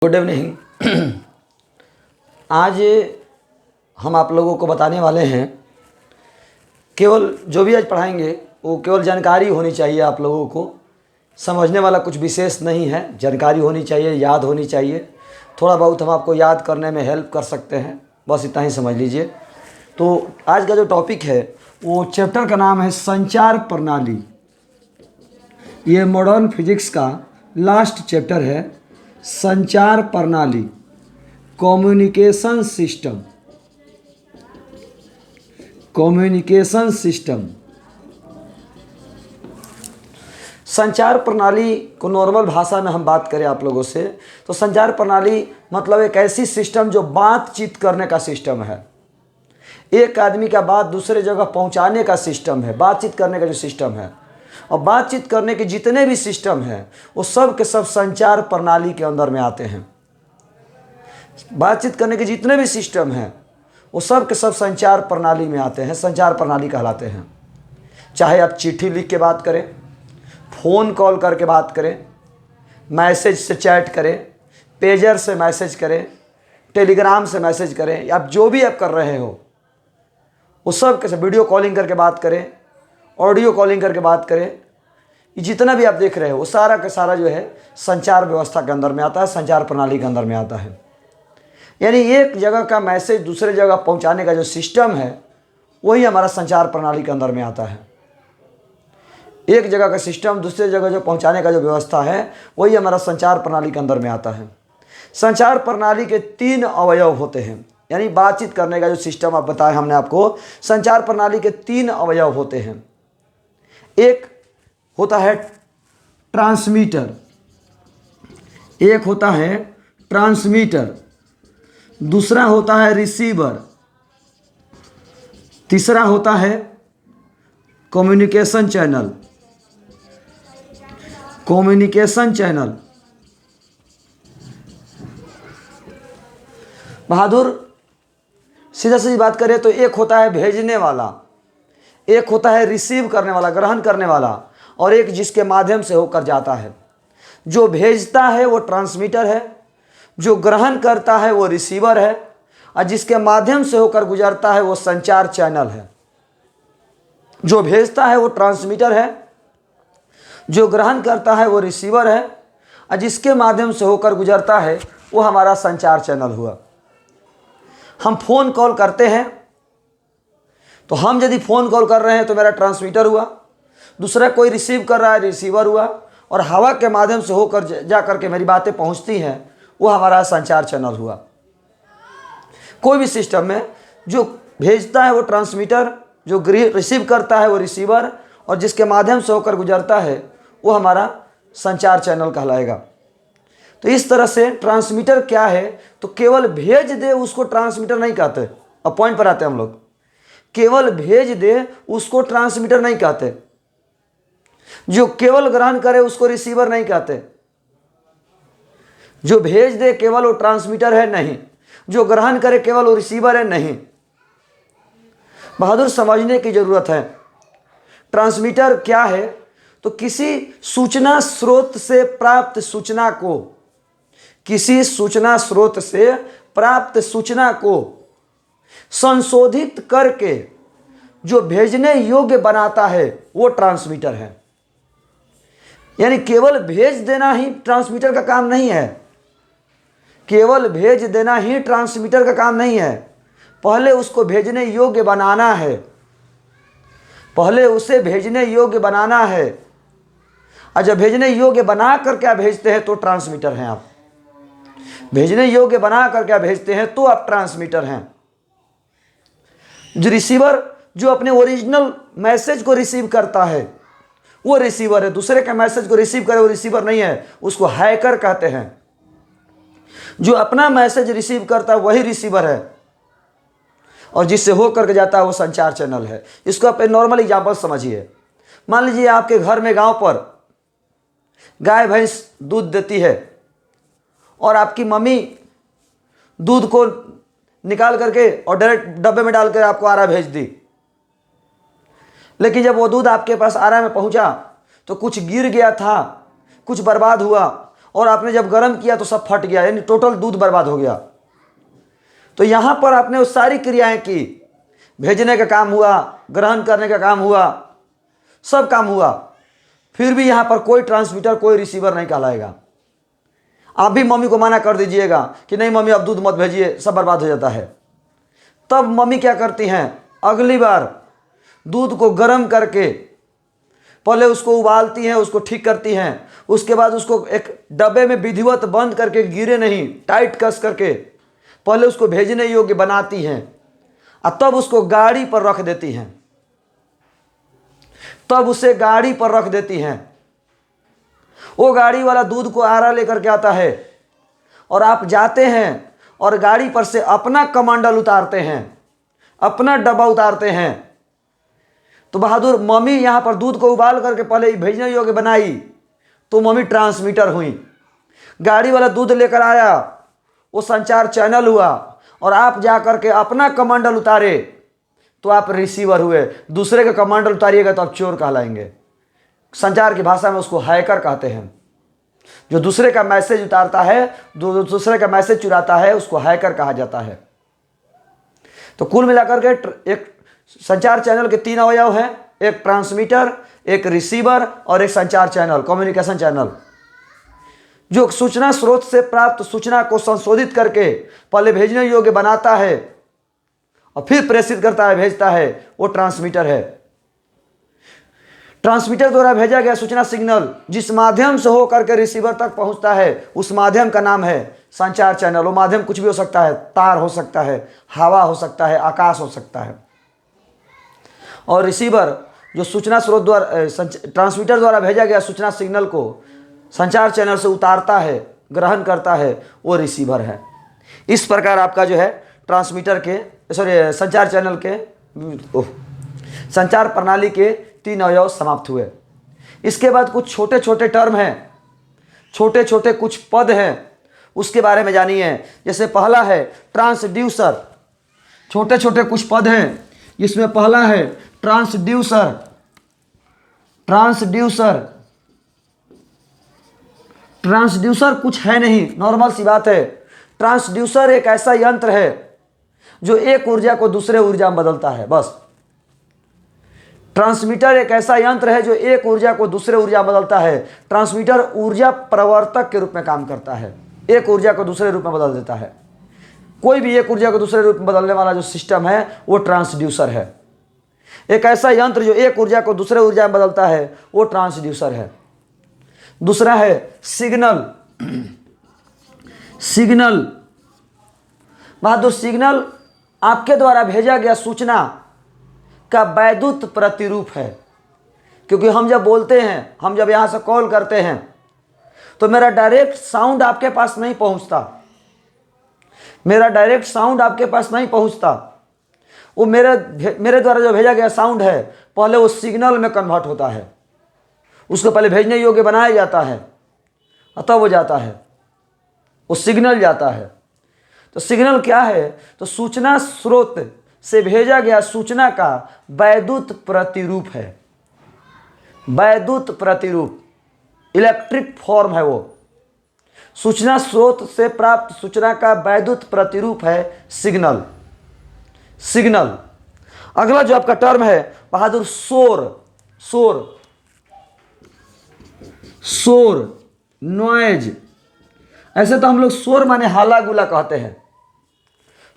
Good evening. आज हम आप लोगों को बताने वाले हैं, केवल जो भी आज पढ़ाएंगे वो केवल जानकारी होनी चाहिए। आप लोगों को समझने वाला कुछ विशेष नहीं है, जानकारी होनी चाहिए, याद होनी चाहिए। थोड़ा बहुत हम आपको याद करने में हेल्प कर सकते हैं, बस इतना ही समझ लीजिए। तो आज का जो टॉपिक है वो चैप्टर का नाम है संचार प्रणाली। ये मॉडर्न फिजिक्स का लास्ट चैप्टर है, संचार प्रणाली, कम्युनिकेशन सिस्टम। कम्युनिकेशन सिस्टम, संचार प्रणाली को नॉर्मल भाषा में हम बात करें आप लोगों से तो संचार प्रणाली मतलब एक ऐसी सिस्टम जो बातचीत करने का सिस्टम है। एक आदमी का बात दूसरे जगह पहुंचाने का सिस्टम है, बातचीत करने का जो सिस्टम है। और बातचीत करने के जितने भी सिस्टम हैं वो सब के सब संचार प्रणाली के अंदर में आते हैं। बातचीत करने के जितने भी सिस्टम हैं वो सब के सब संचार प्रणाली में आते हैं, संचार प्रणाली कहलाते हैं। चाहे आप चिट्ठी लिख के बात करें, फ़ोन कॉल करके बात करें, मैसेज से चैट करें, पेजर से मैसेज करें, टेलीग्राम से मैसेज करें, आप जो भी आप कर रहे हो वो सब के सब, वीडियो कॉलिंग करके बात करें, ऑडियो कॉलिंग करके बात करें, ये जितना भी आप देख रहे हो वो सारा का सारा जो है संचार व्यवस्था के अंदर में आता है, संचार प्रणाली के अंदर में आता है। यानी एक जगह का मैसेज दूसरे जगह पहुंचाने का जो सिस्टम है वही हमारा संचार प्रणाली के अंदर में आता है। एक जगह का सिस्टम दूसरे जगह जो पहुंचाने का जो व्यवस्था है वही हमारा संचार प्रणाली के अंदर में आता है। संचार प्रणाली के 3 अवयव होते हैं, यानी बातचीत करने का जो सिस्टम आप बताए हमने आपको, संचार प्रणाली के 3 अवयव होते हैं। एक होता है ट्रांसमीटर, एक होता है ट्रांसमीटर, दूसरा होता है रिसीवर, तीसरा होता है कम्युनिकेशन चैनल। कम्युनिकेशन चैनल बहादुर, सीधा सीधी बात करें तो एक होता है भेजने वाला, एक होता है रिसीव करने वाला, ग्रहण करने वाला, और एक जिसके माध्यम से होकर जाता है। जो भेजता है वो ट्रांसमीटर है, जो ग्रहण करता है वो रिसीवर है, और जिसके माध्यम से होकर गुजरता है वो संचार चैनल है। जो भेजता है वो ट्रांसमीटर है, जो ग्रहण करता है वो रिसीवर है, और जिसके माध्यम से होकर गुजरता है वो हमारा संचार चैनल हुआ। हम फ़ोन कॉल करते हैं तो हम यदि फ़ोन कॉल कर रहे हैं तो मेरा ट्रांसमीटर हुआ, दूसरा कोई रिसीव कर रहा है रिसीवर हुआ, और हवा के माध्यम से होकर जा करके मेरी बातें पहुंचती हैं वो हमारा संचार चैनल हुआ। कोई भी सिस्टम में जो भेजता है वो ट्रांसमीटर, जो रिसीव करता है वो रिसीवर, और जिसके माध्यम से होकर गुजरता है वो हमारा संचार चैनल कहलाएगा। तो इस तरह से ट्रांसमीटर क्या है, तो केवल भेज दे उसको ट्रांसमीटर नहीं कहते। अब पॉइंट पर आते हैं हम लोग। केवल भेज दे उसको ट्रांसमीटर नहीं कहते, जो केवल ग्रहण करे उसको रिसीवर नहीं कहते। जो भेज दे केवल वो ट्रांसमीटर है नहीं, जो ग्रहण करे केवल वो रिसीवर है नहीं। बहादुर, समझने की जरूरत है। ट्रांसमीटर क्या है, तो किसी सूचना स्रोत से प्राप्त सूचना को, किसी सूचना स्रोत से प्राप्त सूचना को संशोधित करके जो भेजने योग्य बनाता है वो ट्रांसमीटर है। यानी केवल भेज देना ही ट्रांसमीटर का काम नहीं है, केवल भेज देना ही ट्रांसमीटर का काम नहीं है। पहले उसको भेजने योग्य बनाना है, पहले उसे भेजने योग्य बनाना है। और जब भेजने योग्य बना कर क्या भेजते हैं तो ट्रांसमीटर हैं आप। भेजने योग्य बना कर क्या भेजते हैं तो आप ट्रांसमीटर हैं। जो रिसीवर, जो अपने ओरिजिनल मैसेज को रिसीव करता है वो रिसीवर है। दूसरे के मैसेज को रिसीव करे वो रिसीवर नहीं है, उसको हैकर कहते हैं। जो अपना मैसेज रिसीव करता है वही रिसीवर है, और जिससे होकर के जाता है वो संचार चैनल है। इसको आप नॉर्मल एग्जाम्पल समझिए। मान लीजिए आपके घर में गांव पर गाय भैंस दूध देती है, और आपकी मम्मी दूध को निकाल करके और डायरेक्ट डब्बे में डालकर आपको आरा भेज दी। लेकिन जब वो दूध आपके पास आरा में पहुंचा तो कुछ गिर गया था, कुछ बर्बाद हुआ, और आपने जब गर्म किया तो सब फट गया, यानी टोटल दूध बर्बाद हो गया। तो यहाँ पर आपने वो सारी क्रियाएं की, भेजने का काम हुआ, ग्रहण करने का काम हुआ, सब काम हुआ, फिर भी यहाँ पर कोई ट्रांसमीटर कोई रिसीवर नहीं कहलाएगा। आप भी मम्मी को मना कर दीजिएगा कि नहीं मम्मी अब दूध मत भेजिए, सब बर्बाद हो जाता है। तब मम्मी क्या करती हैं, अगली बार दूध को गर्म करके पहले उसको उबालती हैं, उसको ठीक करती हैं, उसके बाद उसको एक डब्बे में विधिवत बंद करके, गिरे नहीं, टाइट कस करके पहले उसको भेजने योग्य बनाती हैं और तब उसको गाड़ी पर रख देती हैं, तब उसे गाड़ी पर रख देती हैं। वो गाड़ी वाला दूध को आरा लेकर के आता है और आप जाते हैं और गाड़ी पर से अपना कमंडल उतारते हैं, अपना डब्बा उतारते हैं। तो बहादुर मम्मी यहाँ पर दूध को उबाल करके पहले भेजने योग्य बनाई, तो मम्मी ट्रांसमीटर हुई। गाड़ी वाला दूध लेकर आया, वो संचार चैनल हुआ, और आप जा करके अपना कमंडल उतारे तो आप रिसीवर हुए। दूसरे का कमंडल उतारिएगा तो आप चोर कहलाएंगे। संचार की भाषा में उसको हैकर कहते हैं। जो दूसरे का मैसेज उतारता है, जो दूसरे का मैसेज चुराता है, उसको हैकर कहा जाता है। तो कुल मिलाकर के एक संचार चैनल के 3 अवयव हैं, एक ट्रांसमीटर, एक रिसीवर और एक संचार चैनल, कम्युनिकेशन चैनल, जो सूचना स्रोत से प्राप्त सूचना को संशोधित करके पहले भेजने योग्य बनाता है और फिर प्रेषित करता है, भेजता है, वो ट्रांसमीटर है। ट्रांसमीटर द्वारा भेजा गया सूचना सिग्नल जिस माध्यम से होकर के रिसीवर तक पहुंचता है, उस माध्यम का नाम है संचार चैनल। वो माध्यम कुछ भी हो सकता है, तार हो सकता है, हवा हो सकता है, आकाश हो सकता है। और रिसीवर जो सूचना स्रोत द्वारा ट्रांसमीटर द्वारा भेजा गया सूचना सिग्नल को संचार चैनल से उतारता है, ग्रहण करता है, वो रिसीवर है। इस प्रकार आपका जो है ट्रांसमीटर के संचार चैनल के संचार प्रणाली के 3 अवयव समाप्त हुए। इसके बाद कुछ छोटे छोटे टर्म हैं, छोटे छोटे कुछ पद हैं, उसके बारे में जानिए। जैसे पहला है ट्रांसड्यूसर। छोटे छोटे कुछ पद हैं, जिसमें पहला है ट्रांसड्यूसर। ट्रांसड्यूसर ट्रांसड्यूसर कुछ है नहीं, नॉर्मल सी बात है। ट्रांसड्यूसर एक ऐसा यंत्र है जो एक ऊर्जा को दूसरे ऊर्जा में बदलता है, बस। ट्रांसमीटर एक ऐसा यंत्र है जो एक ऊर्जा को दूसरे ऊर्जा में बदलता है। ट्रांसमीटर ऊर्जा प्रवर्तक के रूप में काम करता है, एक ऊर्जा को दूसरे रूप में बदल देता है। कोई भी एक ऊर्जा को दूसरे रूप में बदलने वाला जो सिस्टम है वो ट्रांसड्यूसर है। एक ऐसा यंत्र जो एक ऊर्जा को दूसरे ऊर्जा में बदलता है वो ट्रांसड्यूसर है। दूसरा है सिग्नल। सिग्नल बहादुर, सिग्नल आपके द्वारा भेजा गया सूचना का वैद्युत प्रतिरूप है। क्योंकि हम जब बोलते हैं, हम जब यहाँ से कॉल करते हैं, तो मेरा डायरेक्ट साउंड आपके पास नहीं पहुँचता। मेरा डायरेक्ट साउंड आपके पास नहीं पहुँचता। वो मेरे द्वारा जो भेजा गया साउंड है, पहले वो सिग्नल में कन्वर्ट होता है, उसको पहले भेजने योग्य बनाया जाता है, तब वो जाता है, वो सिग्नल जाता है। तो सिग्नल क्या है? तो सूचना स्रोत से भेजा गया सूचना का वैद्युत प्रतिरूप है। वैद्युत प्रतिरूप, इलेक्ट्रिक फॉर्म है वो। सूचना स्रोत से प्राप्त सूचना का वैद्युत प्रतिरूप है सिग्नल। सिग्नल। अगला जो आपका टर्म है बहादुर, शोर। शोर, शोर, नॉइज। ऐसे तो हम लोग शोर माने हाला गुला कहते हैं।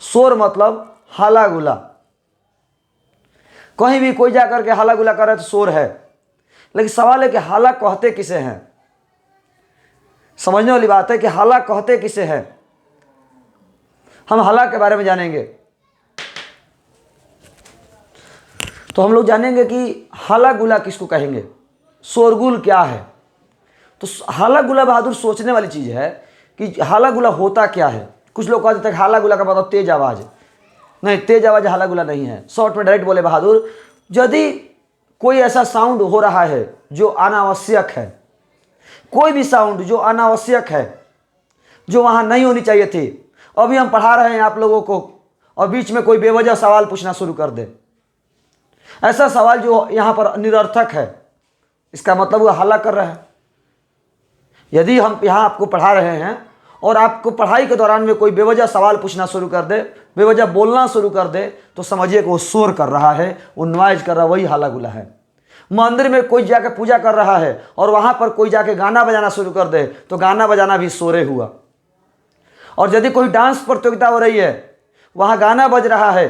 शोर मतलब हाला गुला। कहीं भी कोई जाकर के हाला गुला कर रहा है तो शोर है। लेकिन सवाल है कि हाला कहते किसे हैं? समझने वाली बात है कि हाला कहते किसे हैं। हम हाला के बारे में जानेंगे तो हम लोग जानेंगे कि हाला गुला किसको कहेंगे, शोरगुल क्या है। तो हाला गुला बहादुर सोचने वाली चीज़ है कि हाला गुला होता क्या है। कुछ लोग कहते हैं हाला गुला का मतलब तेज आवाज़। नहीं, तेज आवाज़ हाला गुला नहीं है। शॉर्ट में डायरेक्ट बोले बहादुर, यदि कोई ऐसा साउंड हो रहा है जो अनावश्यक है, कोई भी साउंड जो अनावश्यक है, जो वहाँ नहीं होनी चाहिए थी, अभी हम पढ़ा रहे हैं आप लोगों को और बीच में कोई बेवजह सवाल पूछना शुरू कर दे, ऐसा सवाल जो यहाँ पर निरर्थक है, इसका मतलब वो हल्ला कर रहा है। यदि हम यहाँ आपको पढ़ा रहे हैं और आपको पढ़ाई के दौरान में कोई बेवजह सवाल पूछना शुरू कर दे, बेवजह बोलना शुरू कर दे, तो समझिए कि वो शोर कर रहा है, वो नॉइज कर रहा है, वही हल्ला गुल्ला है। मंदिर में कोई जाके पूजा कर रहा है और वहाँ पर कोई जाके गाना बजाना शुरू कर दे तो गाना बजाना भी शोरे हुआ। और यदि कोई डांस प्रतियोगिता हो रही है, वहाँ गाना बज रहा है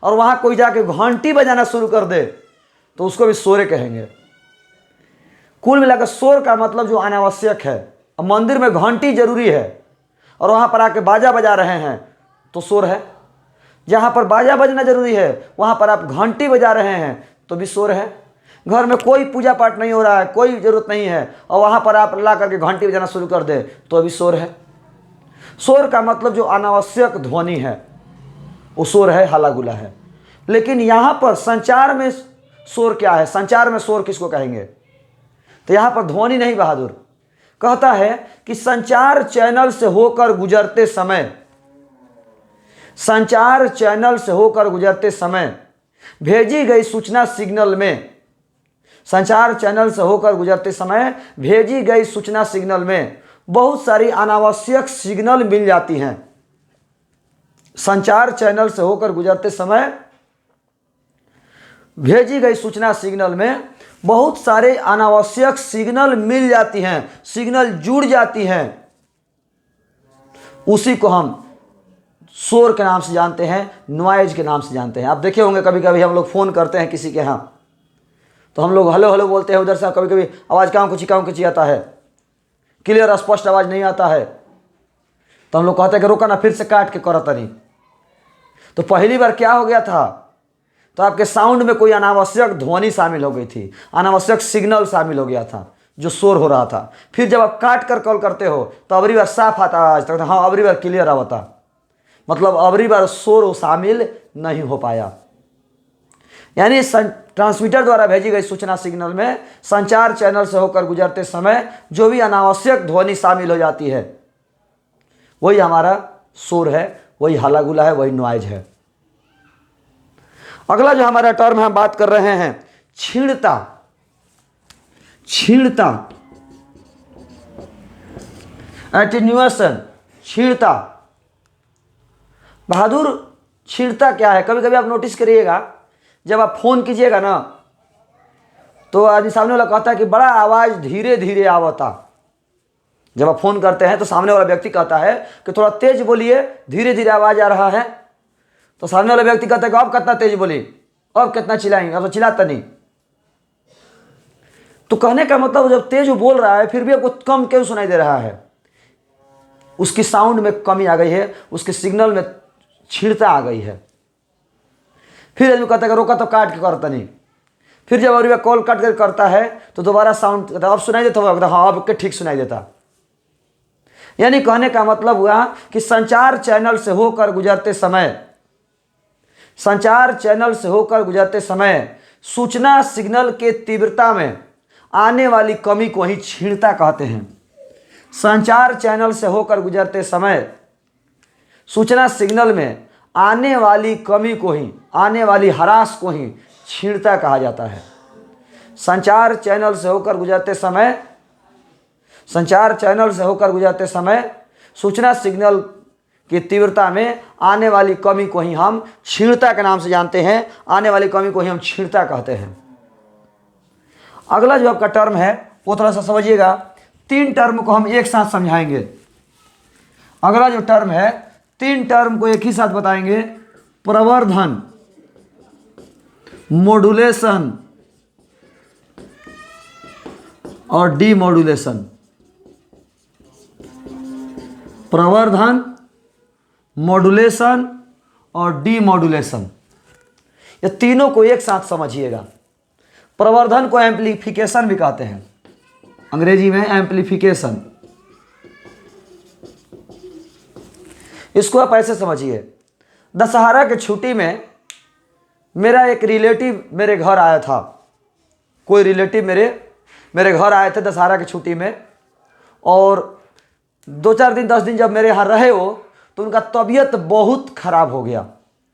और वहाँ कोई जाके घंटी बजाना शुरू कर दे तो उसको भी शोरे कहेंगे। कुल मिलाकर शोर का मतलब जो अनावश्यक है। अब मंदिर में घंटी जरूरी है और वहाँ पर आके बाजा बजा रहे हैं तो शोर है। जहाँ पर बाजा बजना जरूरी है वहाँ पर आप घंटी बजा रहे हैं तो भी शोर है। घर में कोई पूजा पाठ नहीं हो रहा है, कोई ज़रूरत नहीं है और वहाँ पर आप ला करके घंटी बजाना शुरू कर दे तो अभी शोर है। शोर का मतलब जो अनावश्यक ध्वनि है वो शोर है, हल्ला गुल्ला है। लेकिन यहाँ पर संचार में शोर क्या है? संचार में शोर किसको कहेंगे? तो यहाँ पर ध्वनि नहीं बहादुर कहता है कि संचार चैनल से होकर गुजरते समय, संचार चैनल से होकर गुजरते समय भेजी गई सूचना सिग्नल में, संचार चैनल से होकर गुजरते समय भेजी गई सूचना सिग्नल में बहुत सारी अनावश्यक सिग्नल मिल जाती हैं। संचार चैनल से होकर गुजरते समय भेजी गई सूचना सिग्नल में बहुत सारे अनावश्यक सिग्नल मिल जाती हैं, सिग्नल जुड़ जाती हैं। उसी को हम शोर के नाम से जानते हैं, नॉइज के नाम से जानते हैं। आप देखे होंगे कभी कभी हम लोग फ़ोन करते हैं किसी के यहाँ तो हम लोग हेलो हेलो बोलते हैं, उधर से कभी कभी आवाज़ काँव कुची आता है, क्लियर स्पष्ट आवाज़ नहीं आता है तो हम लोग कहते हैं कि रोका ना, फिर से काट के करो तनी। तो पहली बार क्या हो गया था? तो आपके साउंड में कोई अनावश्यक ध्वनि शामिल हो गई थी, अनावश्यक सिग्नल शामिल हो गया था जो शोर हो रहा था। फिर जब आप काट कर कॉल करते हो तो अबरी बार साफ आता आवाज तक, हाँ अबरी बार क्लियर आवता, मतलब अबरी बार शोर शामिल नहीं हो पाया। यानी ट्रांसमीटर द्वारा भेजी गई सूचना सिग्नल में संचार चैनल से होकर गुजरते समय जो भी अनावश्यक ध्वनि शामिल हो जाती है वही हमारा शोर है, वही हल्ला गुल्ला है, वही नॉइज है। अगला जो हमारा टर्म हम बात कर रहे हैं, छीणता। छीणता, एटेन्यूएशन, छीणता। बहादुर छीणता क्या है? कभी कभी आप नोटिस करिएगा जब आप फोन कीजिएगा ना तो आदमी सामने वाला कहता है कि बड़ा आवाज़ धीरे धीरे आवता। जब आप फोन करते हैं तो सामने वाला व्यक्ति कहता है कि थोड़ा तेज बोलिए, धीरे धीरे आवाज़ आ रहा है। तो सामने वाला व्यक्ति कहता है कि अब कितना तेज बोली, अब कितना चिल्लाएंगे, अब तो चिल्लाता नहीं। तो कहने का मतलब जब तेज वो बोल रहा है फिर भी आपको कम क्यों सुनाई दे रहा है? उसकी साउंड में कमी आ गई है, उसके सिग्नल में छीणता आ गई है। फिर आदमी कहता है कि रोका तो काट के करता नहीं। फिर जब अभी कॉल काट कर करता है तो दोबारा साउंड अब सुनाई देता होगा, हाँ अब के ठीक सुनाई देता। यानी कहने का मतलब हुआ कि संचार चैनल से होकर गुजरते समय, संचार चैनल से होकर गुजरते समय सूचना सिग्नल के तीव्रता में आने वाली कमी को ही छीणता कहते हैं। संचार चैनल से होकर गुजरते समय सूचना सिग्नल में आने वाली कमी को ही, आने वाली हरास को ही छीणता कहा जाता है। संचार चैनल से होकर गुजरते समय, संचार चैनल से होकर गुजरते समय सूचना सिग्नल की तीव्रता में आने वाली कमी को ही हम छीणता के नाम से जानते हैं। आने वाली कमी को ही हम छीणता कहते हैं। अगला जो आपका टर्म है वो थोड़ा सा समझिएगा। 3 टर्म को हम एक साथ समझाएंगे। अगला जो टर्म है 3 टर्म को एक ही साथ बताएंगे। प्रवर्धन, मॉड्यूलेशन और डीमॉड्यूलेशन। प्रवर्धन, मॉड्यूलेशन और डीमॉड्यूलेशन, ये तीनों को एक साथ समझिएगा। प्रवर्धन को एम्प्लीफिकेशन भी कहते हैं, अंग्रेजी में एम्प्लीफिकेशन। इसको आप ऐसे समझिए, दशहरा के छुट्टी में मेरा एक रिलेटिव मेरे घर आया था। कोई रिलेटिव मेरे घर आए थे दशहरा की छुट्टी में, और 2-4 दिन 10 दिन जब मेरे यहाँ रहे वो तो उनका तबीयत बहुत ख़राब हो गया।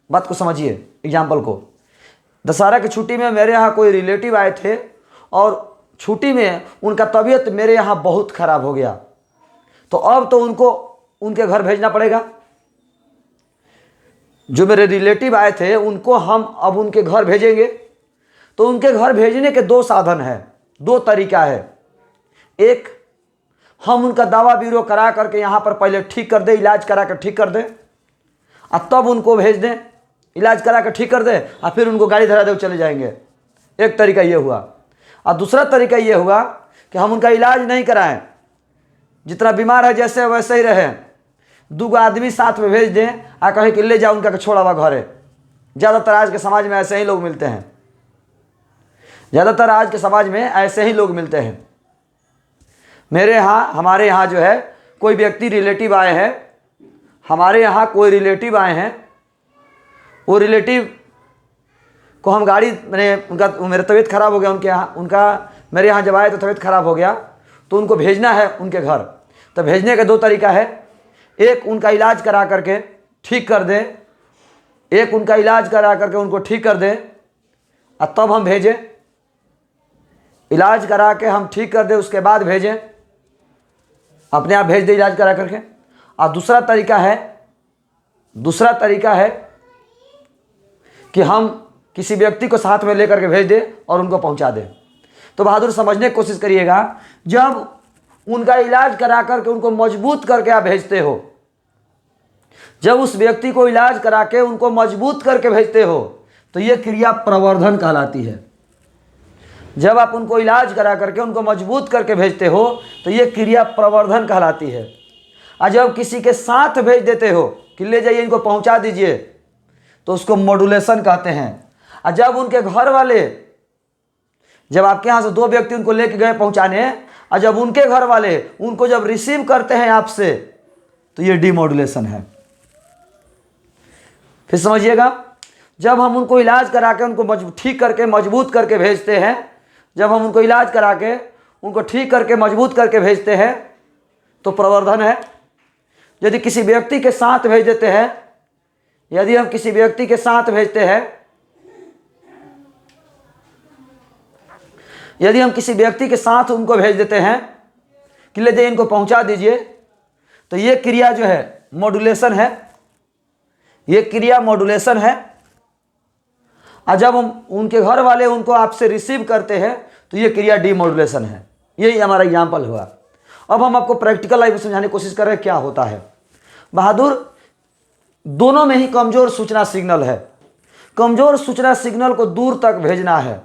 बात को समझिए, एग्जाम्पल को। दशहरा की छुट्टी में मेरे यहाँ कोई रिलेटिव आए थे और छुट्टी में उनका तबीयत मेरे यहाँ बहुत खराब हो गया, तो अब तो उनको उनके घर भेजना पड़ेगा। जो मेरे रिलेटिव आए थे उनको हम अब उनके घर भेजेंगे। तो उनके घर भेजने के दो साधन हैं, दो तरीका है। एक, हम उनका दवा बीरो करा करके यहाँ पर पहले ठीक कर दें, इलाज करा कर ठीक कर दें, और तब उनको भेज दें, इलाज करा कर ठीक कर दें, और फिर उनको गाड़ी धरा दे चले जाएंगे। एक तरीका ये हुआ। और दूसरा तरीका ये हुआ कि हम उनका इलाज नहीं कराएं, जितना बीमार है जैसे वैसे ही रहे, 2 आदमी साथ में भेज दें और कहें कि ले जाओ उनका छोड़ा हुआ घर है। ज़्यादातर आज के समाज में ऐसे ही लोग मिलते हैं, ज़्यादातर आज के समाज में ऐसे ही लोग मिलते हैं। मेरे यहाँ, हमारे यहाँ जो है कोई व्यक्ति रिलेटिव आए हैं, हमारे यहाँ कोई रिलेटिव आए हैं, वो रिलेटिव को हम गाड़ी, मैंने मेरा तबीयत ख़राब हो गया उनके यहाँ, उनका मेरे यहाँ जब आए तो तबीयत ख़राब हो गया, तो उनको भेजना है उनके घर। तो भेजने का 2 तरीका है। एक, उनका इलाज करा करके ठीक कर दें, एक उनका इलाज करा करके उनको ठीक कर दें और तब हम भेजें। इलाज करा के हम ठीक कर दें, उसके बाद भेजें, अपने आप भेज दें इलाज करा करके। और दूसरा तरीका है कि हम किसी व्यक्ति को साथ में लेकर के भेज दें और उनको पहुंचा दें। तो बहादुर समझने की कोशिश करिएगा, जब उनका इलाज करा करके उनको मजबूत करके आप भेजते हो, जब उस व्यक्ति को इलाज करा के उनको मजबूत करके भेजते हो, तो ये क्रिया प्रवर्धन कहलाती है। जब आप उनको इलाज करा करके उनको मजबूत करके भेजते हो तो ये क्रिया प्रवर्धन कहलाती है। और जब किसी के साथ भेज देते हो कि ले जाइए इनको पहुंचा दीजिए, तो उसको मॉड्यूलेशन कहते हैं। और जब उनके घर वाले, जब आपके यहाँ से 2 व्यक्ति उनको लेके गए पहुंचाने, और जब उनके घर वाले उनको जब रिसीव करते हैं आपसे, तो ये डीमॉड्यूलेशन है। फिर समझिएगा, जब हम उनको इलाज करा के उनको ठीक करके मजबूत करके भेजते हैं, जब हम उनको इलाज करा के उनको ठीक करके मजबूत करके भेजते हैं, तो प्रवर्धन है। यदि किसी व्यक्ति के साथ भेज देते हैं, यदि हम किसी व्यक्ति के साथ भेजते हैं, यदि हम किसी व्यक्ति के साथ उनको भेज देते हैं कि ले जाइए इनको पहुंचा दीजिए, तो ये क्रिया जो है मॉड्यूलेशन है, ये क्रिया मॉड्यूलेशन है। और जब हम उनके घर वाले उनको आपसे रिसीव करते हैं, तो ये क्रिया डीमॉड्यूलेशन है। यही हमारा एग्जाम्पल हुआ। अब हम आपको प्रैक्टिकल लाइफ में समझाने की कोशिश कर रहे हैं क्या होता है। बहादुर, दोनों में ही कमजोर सूचना सिग्नल है। कमजोर सूचना सिग्नल को दूर तक भेजना है,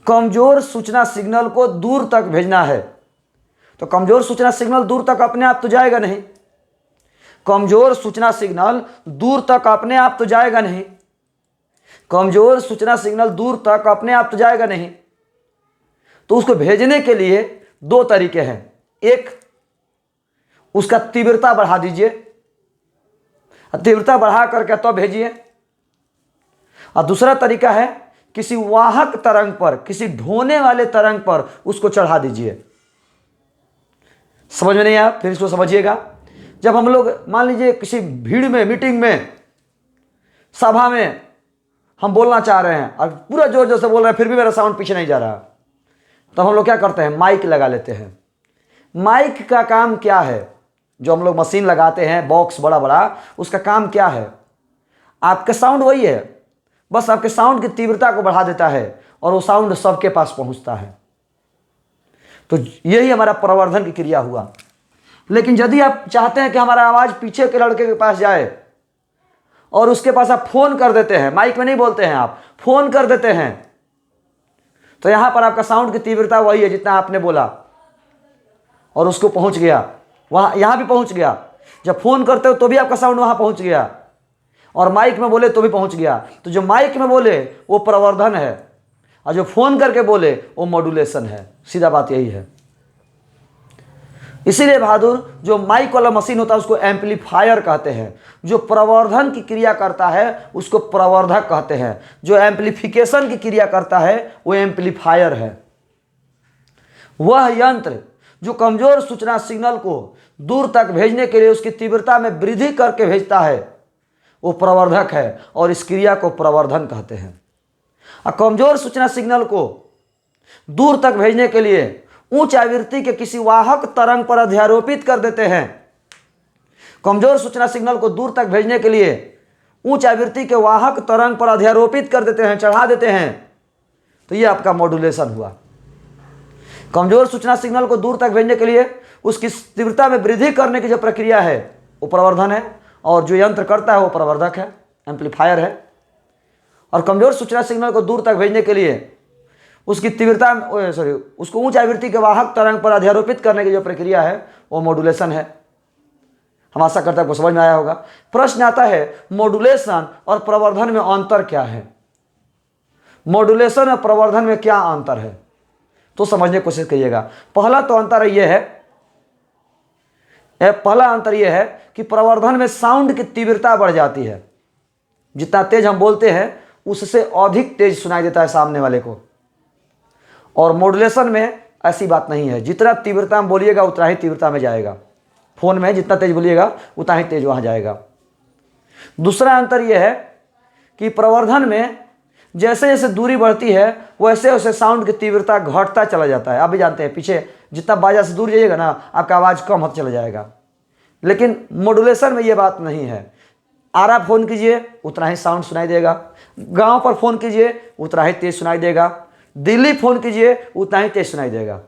कमजोर सूचना सिग्नल को दूर तक भेजना है। तो कमजोर सूचना सिग्नल दूर तक अपने आप तो जाएगा नहीं, कमजोर सूचना सिग्नल दूर तक अपने आप तो जाएगा नहीं, कमजोर सूचना सिग्नल दूर तक अपने आप तो जाएगा नहीं। तो उसको भेजने के लिए 2 तरीके हैं। एक, उसका तीव्रता बढ़ा दीजिए, तीव्रता बढ़ा करके तब भेजिए। और दूसरा तरीका है, किसी वाहक तरंग पर, किसी ढोने वाले तरंग पर उसको चढ़ा दीजिए। समझ में नहीं आया? फिर इसको समझिएगा। जब हम लोग मान लीजिए किसी भीड़ में, मीटिंग में, सभा में हम बोलना चाह रहे हैं और पूरा जोर जोर से बोल रहे हैं, फिर भी मेरा साउंड पीछे नहीं जा रहा, तो हम लोग क्या करते हैं? माइक लगा लेते हैं। माइक का काम क्या है? जो हम लोग मशीन लगाते हैं, बॉक्स बड़ा बड़ा, उसका काम क्या है? आपका साउंड वही है, बस आपके साउंड की तीव्रता को बढ़ा देता है और वो साउंड सबके पास पहुंचता है। तो यही हमारा प्रवर्धन की क्रिया हुआ। लेकिन यदि आप चाहते हैं कि हमारा आवाज़ पीछे के लड़के के पास जाए और उसके पास आप फ़ोन कर देते हैं, माइक में नहीं बोलते हैं, आप फ़ोन कर देते हैं, तो यहाँ पर आपका साउंड की तीव्रता वही है जितना आपने बोला, और उसको पहुँच गया, वहाँ यहाँ भी पहुँच गया। जब फ़ोन करते हो तो भी आपका साउंड वहाँ पहुँच गया, और माइक में बोले तो भी पहुँच गया। तो जो माइक में बोले वो प्रवर्धन है, और जो फ़ोन करके बोले वो मॉड्यूलेशन है। सीधा बात यही है। इसीलिए बहादुर, जो माइक वाला मशीन होता है उसको एम्पलीफायर कहते हैं। जो प्रवर्धन की क्रिया करता है उसको प्रवर्धक कहते हैं। जो एम्पलीफिकेशन की क्रिया करता है वो एम्पलीफायर है। वह यंत्र जो कमजोर सूचना सिग्नल को दूर तक भेजने के लिए उसकी तीव्रता में वृद्धि करके भेजता है वो प्रवर्धक है, और इस क्रिया को प्रवर्धन कहते हैं। और कमजोर सूचना सिग्नल को दूर तक भेजने के लिए उच्च आवृत्ति के किसी वाहक तरंग पर अध्यारोपित कर देते हैं। कमजोर सूचना सिग्नल को दूर तक भेजने के लिए उच्च आवृत्ति के वाहक तरंग पर अध्यारोपित कर देते हैं, चढ़ा देते हैं। तो ये आपका मॉड्यूलेशन हुआ। कमजोर सूचना सिग्नल को दूर तक भेजने के लिए उसकी तीव्रता में वृद्धि करने की जो प्रक्रिया है वो प्रवर्धन है, और जो यंत्र करता है वो प्रवर्धक है, एम्पलीफायर है। और कमजोर सूचना सिग्नल को दूर तक भेजने के लिए उसकी तीव्रता उसको उच्च आवृत्ति के वाहक तरंग पर अध्यारोपित करने की जो प्रक्रिया है वो मॉड्यूलेशन है। हम आशा करते हैं आपको समझ में आया होगा। प्रश्न आता है मॉड्यूलेशन और प्रवर्धन में अंतर क्या है। मॉड्यूलेशन और प्रवर्धन में क्या अंतर है तो समझने की कोशिश करिएगा। पहला अंतर यह है कि प्रवर्धन में साउंड की तीव्रता बढ़ जाती है। जितना तेज हम बोलते हैं उससे अधिक तेज सुनाई देता है सामने वाले को। और मॉड्यूलेशन में ऐसी बात नहीं है, जितना तीव्रता में बोलिएगा उतना ही तीव्रता में जाएगा। फोन में जितना तेज बोलिएगा उतना ही तेज वहाँ जाएगा। दूसरा अंतर यह है कि प्रवर्धन में जैसे जैसे दूरी बढ़ती है वैसे वैसे साउंड की तीव्रता घटता चला जाता है। आप भी जानते हैं, पीछे जितना बाजा से दूर जाइएगा ना आपका आवाज़ कम होता चला जाएगा। लेकिन मॉड्यूलेशन में ये बात नहीं है। आरा फ़ोन कीजिए उतना ही साउंड सुनाई देगा, गांव पर फ़ोन कीजिए उतना ही तेज सुनाई देगा, दिल्ली फ़ोन कीजिए उतना ही तेज सुनाई देगा।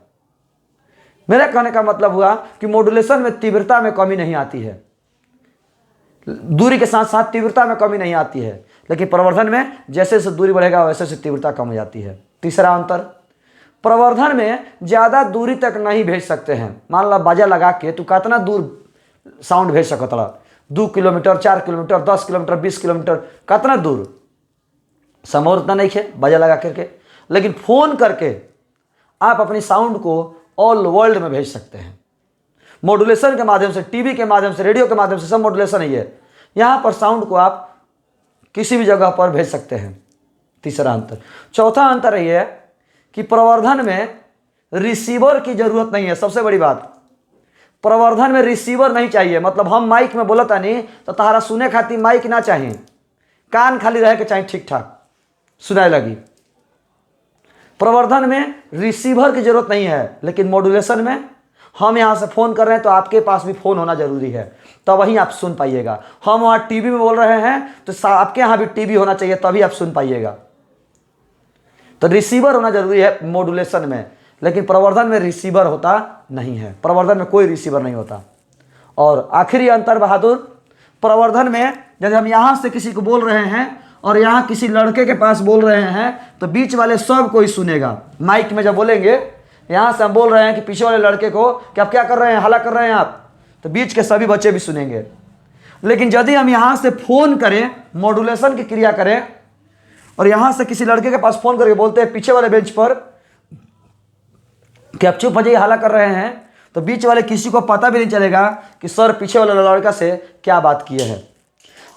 मेरा कहने का मतलब हुआ कि मॉड्यूलेशन में तीव्रता में कमी नहीं आती है, दूरी के साथ साथ तीव्रता में कमी नहीं आती है। लेकिन प्रवर्धन में जैसे जैसे दूरी बढ़ेगा वैसे वैसे तीव्रता कम हो जाती है। तीसरा अंतर, प्रवर्धन में ज़्यादा दूरी तक नहीं भेज सकते हैं। मान लो बाजा लगा के तू कितना दूर साउंड भेज सकता, 2 किलोमीटर, 4 किलोमीटर, 10 किलोमीटर, 20 किलोमीटर, कितना दूर संभव उतना नहीं है बाजा लगा करके। लेकिन फ़ोन करके आप अपनी साउंड को ऑल वर्ल्ड में भेज सकते हैं। मॉड्यूलेशन के माध्यम से, टीवी के माध्यम से, रेडियो के माध्यम से, सब मॉड्यूलेशन ही है। यहाँ पर साउंड को आप किसी भी जगह पर भेज सकते हैं। तीसरा अंतर। चौथा अंतर यह है कि प्रवर्धन में रिसीवर की जरूरत नहीं है। सबसे बड़ी बात, प्रवर्धन में रिसीवर नहीं चाहिए। मतलब हम माइक में बोलता नहीं तो तहारा सुने खातिर माइक ना चाहिए, कान खाली रहे के चाहिए, ठीक ठाक सुनाए लगी। प्रवर्धन में रिसीवर की जरूरत नहीं है। लेकिन मॉड्यूलेशन में हम यहाँ से फ़ोन कर रहे हैं तो आपके पास भी फ़ोन होना जरूरी है, तब वहीं आप सुन पाइएगा। हम वहाँ टीवी में बोल रहे हैं तो आपके यहाँ भी टीवी होना चाहिए, तभी आप सुन पाइएगा। तो रिसीवर होना जरूरी है मॉड्यूलेशन में, लेकिन प्रवर्धन में रिसीवर होता नहीं है। प्रवर्धन में कोई रिसीवर नहीं होता। और आखिरी अंतर बहादुर, प्रवर्धन में जब हम यहाँ से किसी को बोल रहे हैं और यहाँ किसी लड़के के पास बोल रहे हैं तो बीच वाले सब कोई सुनेगा। माइक में जब बोलेंगे, यहाँ से हम बोल रहे हैं कि पीछे वाले लड़के को कि आप क्या कर रहे हैं, हल्ला कर रहे हैं आप, तो बीच के सभी बच्चे भी सुनेंगे। लेकिन यदि हम यहाँ से फ़ोन करें, मॉड्यूलेशन की क्रिया करें और यहाँ से किसी लड़के के पास फ़ोन करके बोलते हैं पीछे वाले बेंच पर कि आप चुप हो जाइए, हल्ला कर रहे हैं, तो बीच वाले किसी को पता भी नहीं चलेगा कि सर पीछे वाले लड़का से क्या बात किए हैं,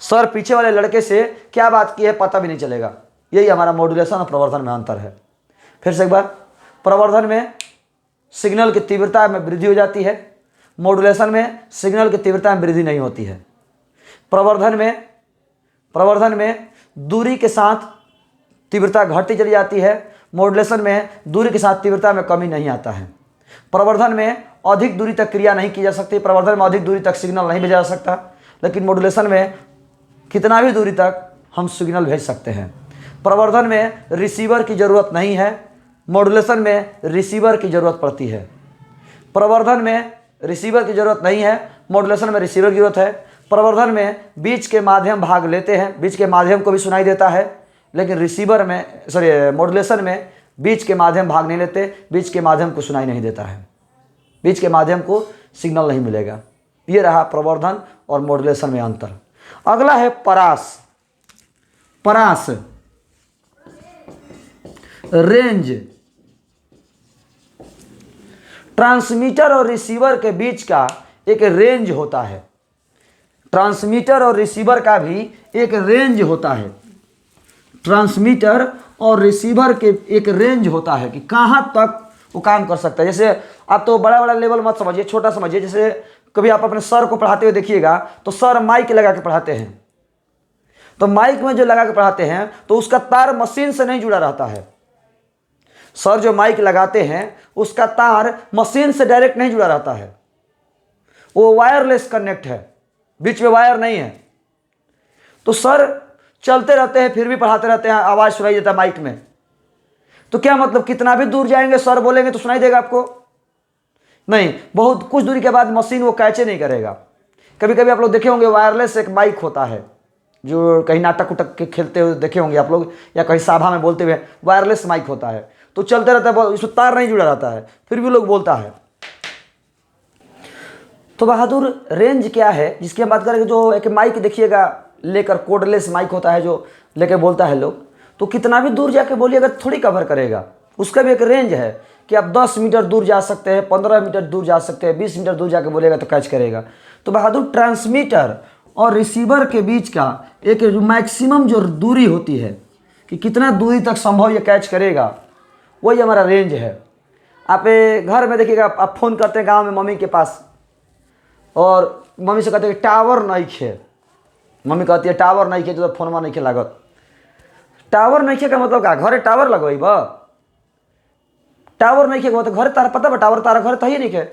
सर पीछे वाले लड़के से क्या बात की है, पता भी नहीं चलेगा। यही हमारा मॉड्यूलेशन और प्रवर्धन में अंतर है। फिर से एक बार, प्रवर्धन में सिग्नल की तीव्रता में वृद्धि हो जाती है, मॉड्यूलेशन में सिग्नल की तीव्रता में वृद्धि नहीं होती है। प्रवर्धन में दूरी के साथ तीव्रता घटती चली जाती है, मॉड्यूलेशन में दूरी के साथ तीव्रता में कमी नहीं आता है। प्रवर्धन में अधिक दूरी तक क्रिया नहीं की जा सकती, प्रवर्धन में अधिक दूरी तक सिग्नल नहीं भेजा जा सकता। लेकिन मॉड्यूलेशन में कितना भी दूरी तक हम सिग्नल भेज सकते हैं। प्रवर्धन में रिसीवर की ज़रूरत नहीं है, मॉड्यूलेशन में रिसीवर की ज़रूरत पड़ती है। प्रवर्धन में रिसीवर की ज़रूरत नहीं है, मॉड्यूलेशन में रिसीवर की ज़रूरत है। प्रवर्धन में बीच के माध्यम भाग लेते हैं, बीच के माध्यम को भी सुनाई देता है, लेकिन मॉड्यूलेशन में बीच के माध्यम भाग नहीं लेते, बीच के माध्यम को सुनाई नहीं देता है, बीच के माध्यम को सिग्नल नहीं मिलेगा। ये रहा प्रवर्धन और मॉड्यूलेशन में अंतर। अगला है परास। परास रेंज। ट्रांसमीटर और रिसीवर के बीच का एक रेंज होता है। ट्रांसमीटर और रिसीवर का भी एक रेंज होता है। ट्रांसमीटर और रिसीवर के एक रेंज होता है कि कहाँ तक वो काम कर सकता है। जैसे आप तो बड़ा बड़ा लेवल मत समझिए, छोटा समझिए। जैसे कभी आप अपने सर को पढ़ाते हुए देखिएगा तो सर माइक लगा के पढ़ाते हैं, तो माइक में जो लगा के पढ़ाते हैं तो उसका तार मशीन से नहीं जुड़ा रहता है। सर जो माइक लगाते हैं उसका तार मशीन से डायरेक्ट नहीं जुड़ा रहता है, वो वायरलेस कनेक्ट है, बीच में वायर नहीं है। तो सर चलते रहते हैं फिर भी पढ़ाते रहते हैं, आवाज़ सुनाई देता है माइक में। तो क्या मतलब कितना भी दूर जाएंगे सर बोलेंगे तो सुनाई देगा आपको? नहीं, बहुत कुछ दूरी के बाद मशीन वो कैचे नहीं करेगा। कभी कभी आप लोग देखे होंगे वायरलेस एक माइक होता है, जो कहीं नाटक उटक के खेलते हुए देखे होंगे आप लोग, या कहीं सभा में बोलते हुए वायरलेस माइक होता है। तो चलते रहता है, इसमें तार नहीं जुड़ा रहता है, फिर भी लोग बोलता है। तो बहादुर रेंज क्या है जिसकी हम बात करेंगे, जो एक माइक देखिएगा लेकर, कोडलेस माइक होता है जो लेकर बोलता है लोग, तो कितना भी दूर जाके बोलिएगा थोड़ी कवर करेगा। उसका भी एक रेंज है कि आप 10 मीटर दूर जा सकते हैं, 15 मीटर दूर जा सकते हैं, 20 मीटर दूर जाके बोलेगा तो कैच करेगा। तो बहादुर ट्रांसमीटर और रिसीवर के बीच का एक मैक्सिमम जो दूरी होती है कि कितना दूरी तक संभव ये कैच करेगा, वही हमारा रेंज है। आप घर में देखिएगा, आप फ़ोन करते हैं गांव में मम्मी के पास, और मम्मी से कहते हैं टावर नहीं खे, मम्मी कहती है टावर नहीं खे तो फोनमा नहीं खे लागत। टावर नहीं खे का मतलब का? घरे टावर लगवाई बा, टावर नहीं खे तो घर तारा पता बा टावर तारा घर तो ही नहीं खे।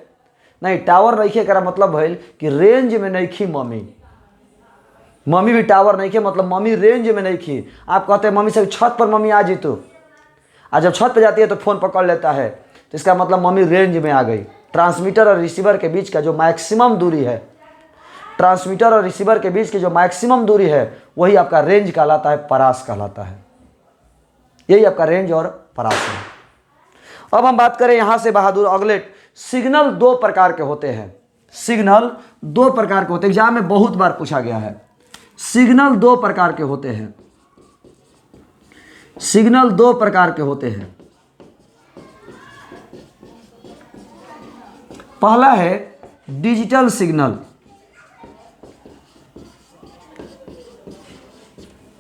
नहीं, टावर नहीं खे का मतलब भइल कि रेंज में नहीं खी मम्मी, मम्मी भी टावर नहीं खे मतलब मम्मी रेंज में नहीं खी। आप कहते हैं मम्मी से छत पर मम्मी आ जी तो, आज जब छत पर जाती है तो फ़ोन पकड़ लेता है, तो इसका मतलब मम्मी रेंज में आ गई। ट्रांसमीटर और रिसीवर के बीच का जो मैक्सिमम दूरी है, ट्रांसमीटर और रिसीवर के बीच की जो मैक्सिमम दूरी है, वही आपका रेंज कहलाता है, परास कहलाता है। यही आपका रेंज और परास है। अब हम बात करें यहां से बहादुर अगले, सिग्नल 2 प्रकार के होते हैं। सिग्नल 2 प्रकार के होते हैं, एग्जाम में बहुत बार पूछा गया है। सिग्नल 2 प्रकार के होते हैं, सिग्नल 2 प्रकार के होते हैं। पहला है डिजिटल सिग्नल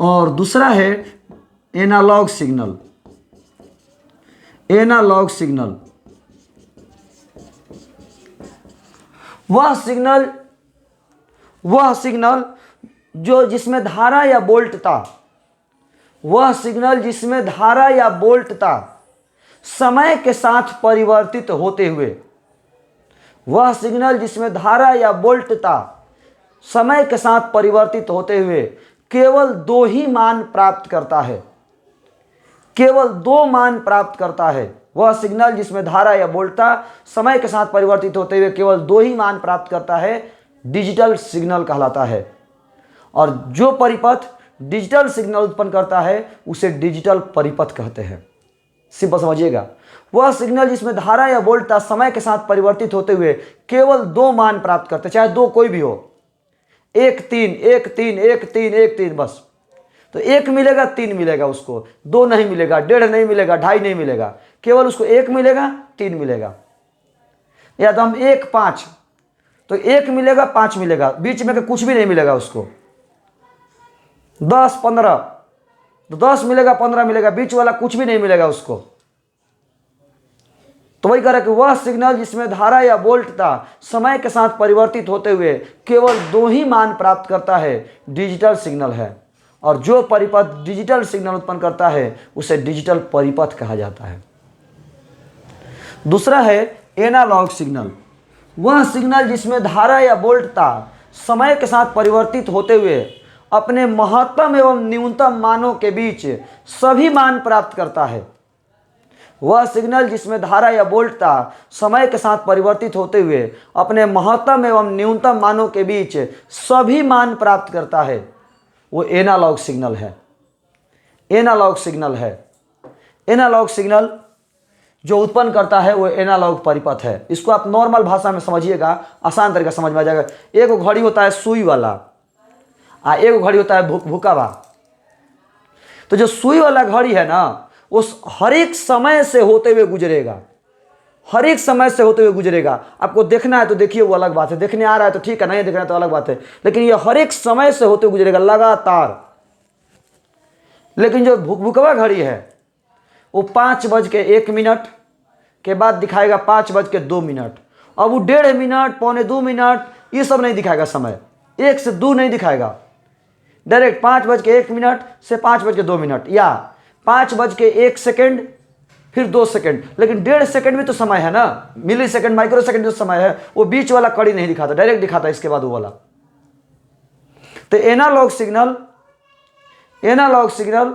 और दूसरा है एनालॉग सिग्नल। एनालॉग सिग्नल वह सिग्नल जो जिसमें धारा या वोल्ट था, वह सिग्नल जिसमें धारा या वोल्ट था समय के साथ परिवर्तित होते हुए, वह सिग्नल जिसमें धारा या वोल्ट था समय के साथ परिवर्तित होते हुए केवल 2 ही मान प्राप्त करता है, केवल 2 मान प्राप्त करता है। वह सिग्नल जिसमें धारा या वोल्ट था समय के साथ परिवर्तित होते हुए केवल 2 ही मान प्राप्त करता है, डिजिटल सिग्नल कहलाता है। और जो परिपथ डिजिटल सिग्नल उत्पन्न करता है उसे डिजिटल परिपथ कहते हैं। सिंपल समझिएगा, वह सिग्नल जिसमें धारा या वोल्ट था समय के साथ परिवर्तित होते हुए केवल 2 मान प्राप्त करते, चाहे 2 कोई भी हो, 1 3 1 3 1 3 1 3 बस। तो 1 मिलेगा 3 मिलेगा उसको, 2 नहीं मिलेगा, 1.5 नहीं मिलेगा, 2.5 नहीं मिलेगा, केवल उसको 1 मिलेगा 3 मिलेगा। या तो हम 1 5, तो 1 मिलेगा 5 मिलेगा, बीच में कुछ भी नहीं मिलेगा उसको। 10 15, तो 10 मिलेगा 15 मिलेगा, बीच वाला कुछ भी नहीं मिलेगा उसको। तो वही कह रहा है कि वह सिग्नल जिसमें धारा या वोल्ट था समय के साथ परिवर्तित होते हुए केवल 2 ही मान प्राप्त करता है, डिजिटल सिग्नल है। और जो परिपथ डिजिटल सिग्नल उत्पन्न करता है उसे डिजिटल परिपथ कहा जाता है। दूसरा है एनालॉग सिग्नल। वह सिग्नल जिसमें धारा या वोल्ट था समय के साथ परिवर्तित होते हुए अपने महत्तम एवं न्यूनतम मानों के बीच सभी मान प्राप्त करता है। वह सिग्नल जिसमें धारा या वोल्ट था समय के साथ परिवर्तित होते हुए अपने महत्तम एवं न्यूनतम मानों के बीच सभी मान प्राप्त करता है, वो एनालॉग सिग्नल है। एनालॉग सिग्नल है। एनालॉग सिग्नल जो उत्पन्न करता है वो एनालॉग परिपथ है। इसको आप नॉर्मल भाषा में समझिएगा, आसान तरीका समझ में आ जाएगा। एक घड़ी होता है सुई वाला, एक घड़ी होता है भूकावा। तो जो सुई वाला घड़ी है ना, उस हर एक समय से होते हुए गुजरेगा, हर एक समय से होते हुए गुजरेगा। आपको देखना है तो देखिए, वो अलग बात है, देखने आ रहा है तो ठीक है, नहीं देखना है तो अलग बात है, लेकिन ये हर एक समय से होते हुए गुजरेगा लगातार। लेकिन जो भूकवा घड़ी है वो 5:01 के बाद दिखाएगा 5:02। अब वो 1.5 मिनट, 1.25 ये सब नहीं दिखाएगा, समय 1 से 2 नहीं दिखाएगा, डायरेक्ट 5:01 से 5:02 या 5:01 फिर 2 सेकंड, लेकिन 1.5 सेकंड भी तो समय है ना, मिली सेकंड माइक्रो सेकंड जो समय है वो बीच वाला कड़ी नहीं दिखाता, डायरेक्ट दिखाता इसके बाद वो वाला। तो एनालॉग सिग्नल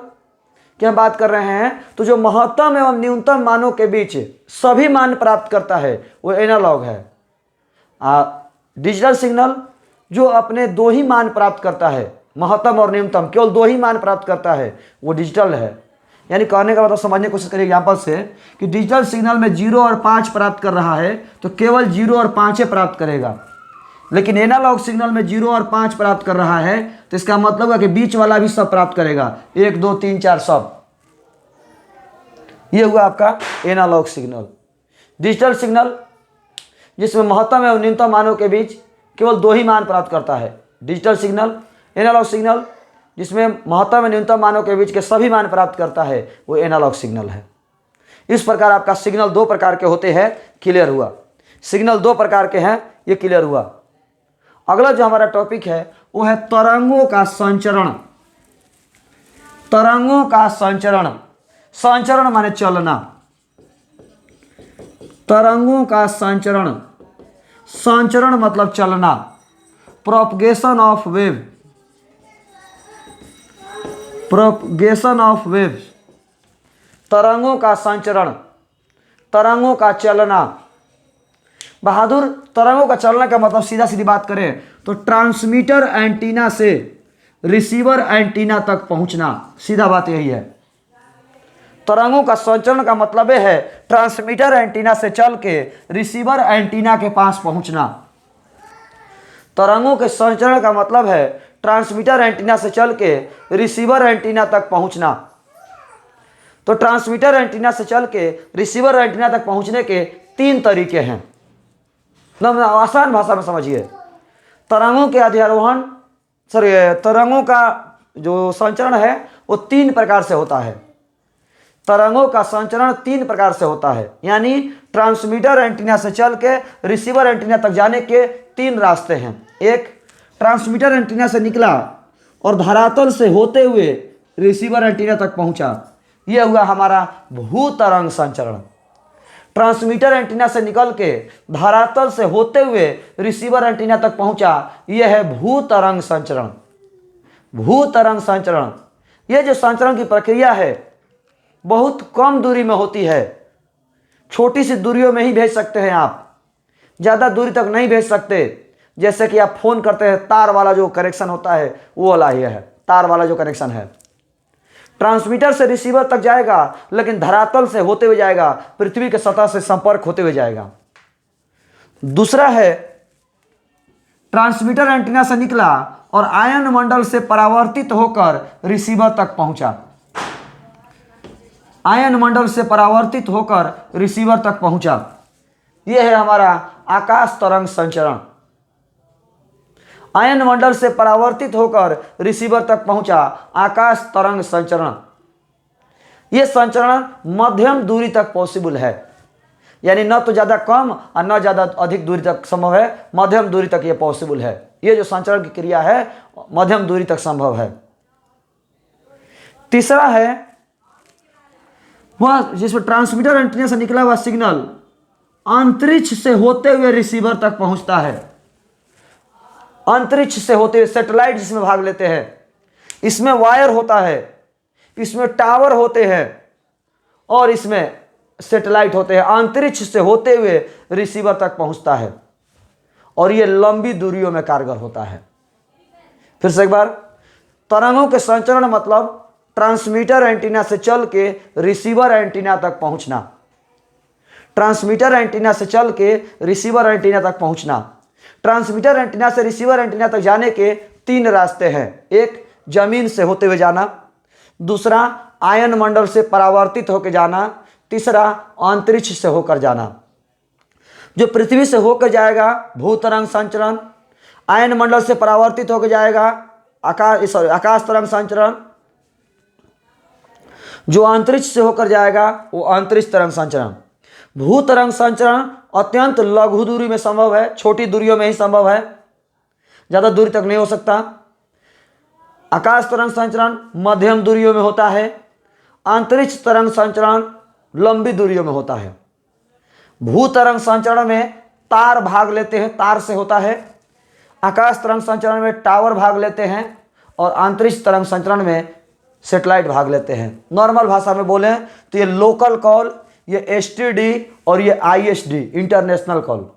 की हम बात कर रहे हैं, तो जो महत्तम एवं न्यूनतम मानों के बीच सभी मान प्राप्त करता है वो एनालॉग है। डिजिटल सिग्नल जो अपने 2 ही मान प्राप्त करता है, महत्तम और न्यूनतम केवल 2 ही मान प्राप्त करता है, वो डिजिटल है। यानी कहने का मतलब समझने की कोशिश करिए एग्जाम्पल से कि डिजिटल सिग्नल में 0 और 5 प्राप्त कर रहा है तो केवल 0 और 5 प्राप्त करेगा, लेकिन एनालॉग सिग्नल में 0 और 5 प्राप्त कर रहा है तो इसका मतलब है कि बीच वाला भी सब प्राप्त करेगा, 1 2 3 4 सब। ये हुआ आपका एनालॉग सिग्नल। डिजिटल सिग्नल जिसमें महत्तम एवं न्यूनतम मानों के बीच केवल 2 ही मान प्राप्त करता है, डिजिटल सिग्नल। एनालॉग सिग्नल जिसमें महत्तम एवं न्यूनतम मानों के बीच के सभी मान प्राप्त करता है वो एनालॉग सिग्नल है। इस प्रकार आपका सिग्नल 2 प्रकार के होते हैं, क्लियर हुआ। सिग्नल 2 प्रकार के हैं, ये क्लियर हुआ। अगला जो हमारा टॉपिक है वो है तरंगों का संचरण। तरंगों का संचरण, संचरण माने चलना, तरंगों का संचरण, संचरण मतलब चलना। Propagation of wave, propagation of wave, तरंगों का संचरण, तरंगों का चलना। बहादुर, तरंगों का चलना का मतलब सीधा सीधी बात करें तो ट्रांसमीटर एंटीना से रिसीवर एंटीना तक पहुंचना, सीधा बात यही है। तरंगों का संचरण का मतलब है ट्रांसमीटर एंटीना से चल के रिसीवर एंटीना के पास पहुंचना। तरंगों के संचरण का मतलब है ट्रांसमीटर एंटीना से चल के रिसीवर एंटीना तक पहुंचना। तो ट्रांसमीटर एंटीना से चल के रिसीवर एंटीना तक पहुंचने के 3 तरीके हैं। आसान भाषा में समझिए, तरंगों के अधिरोहण तरंगों का जो संचरण है वो 3 प्रकार से होता है। तरंगों का संचरण 3 प्रकार से होता है, यानी ट्रांसमीटर एंटीना से चल के रिसीवर एंटीना तक जाने के 3 रास्ते हैं। एक, ट्रांसमीटर एंटीना से निकला और धरातल से होते हुए रिसीवर एंटीना तक पहुंचा, यह हुआ हमारा भू तरंग संचरण। ट्रांसमीटर एंटीना से निकल के धरातल से होते हुए रिसीवर एंटीना तक पहुंचा, यह है भू तरंग संचरण। भू तरंग संचरण, यह जो संचरण की प्रक्रिया है बहुत कम दूरी में होती है, छोटी सी दूरियों में ही भेज सकते हैं आप, ज़्यादा दूरी तक नहीं भेज सकते। जैसे कि आप फोन करते हैं, तार वाला जो कनेक्शन होता है वो वाला ही है, तार वाला जो कनेक्शन है। ट्रांसमीटर से रिसीवर तक जाएगा लेकिन धरातल से होते हुए जाएगा, पृथ्वी के सतह से संपर्क होते हुए जाएगा। दूसरा है ट्रांसमीटर एंटीना से निकला और आयन मंडल से परावर्तित होकर रिसीवर तक पहुंचा, आयन मंडल से परावर्तित होकर रिसीवर तक पहुंचा, यह है हमारा आकाश तरंग संचरण। आयन मंडल से परावर्तित होकर रिसीवर तक पहुंचा, आकाश तरंग संचरण। यह संचरण मध्यम दूरी तक पॉसिबल है, यानी न तो ज़्यादा कम और न ज़्यादा अधिक दूरी तक संभव है, मध्यम दूरी तक यह पॉसिबल है। यह जो संचरण की क्रिया है मध्यम दूरी तक संभव है। तीसरा है वह जिसमें ट्रांसमीटर एंटीना से निकला हुआ सिग्नल अंतरिक्ष से होते हुए रिसीवर तक पहुंचता है। अंतरिक्ष से होते हुए, सैटेलाइट जिसमें भाग लेते हैं, इसमें वायर होता है, इसमें टावर होते हैं और इसमें सैटेलाइट होते हैं। अंतरिक्ष से होते हुए रिसीवर तक पहुंचता है और यह लंबी दूरियों में कारगर होता है। फिर से एक बार, तरंगों के संचरण मतलब ट्रांसमीटर एंटीना से चल के रिसीवर एंटीना तक पहुंचना। ट्रांसमीटर एंटीना से चल के रिसीवर एंटीना तक पहुंचना। ट्रांसमीटर एंटीना से रिसीवर एंटीना तक जाने के 3 रास्ते हैं। एक, जमीन से होते हुए जाना। दूसरा, आयन मंडल से परावर्तित होकर जाना। तीसरा, अंतरिक्ष से होकर जाना। जो पृथ्वी से होकर जाएगा भूतरंग संचरण, आयन मंडल से परावर्तित होकर जाएगा आकाश तरंग संचरण, जो अंतरिक्ष से होकर जाएगा वो अंतरिक्ष तरंग संचरण। भूतरंग संचरण अत्यंत लघु दूरी में संभव है, छोटी दूरियों में ही संभव है, ज़्यादा दूरी तक नहीं हो सकता। आकाश तरंग संचरण मध्यम दूरियों में होता है। अंतरिक्ष तरंग संचरण लंबी दूरियों में होता है। भू तरंग संचरण में तार भाग लेते हैं, तार से होता है। आकाश तरंग संचरण में टावर भाग लेते हैं और अंतरिक्ष तरंग संचरण में सैटेलाइट भाग लेते हैं। नॉर्मल भाषा में बोलें तो ये लोकल कॉल, ये एसटीडी और ये आईएसडी इंटरनेशनल कॉल।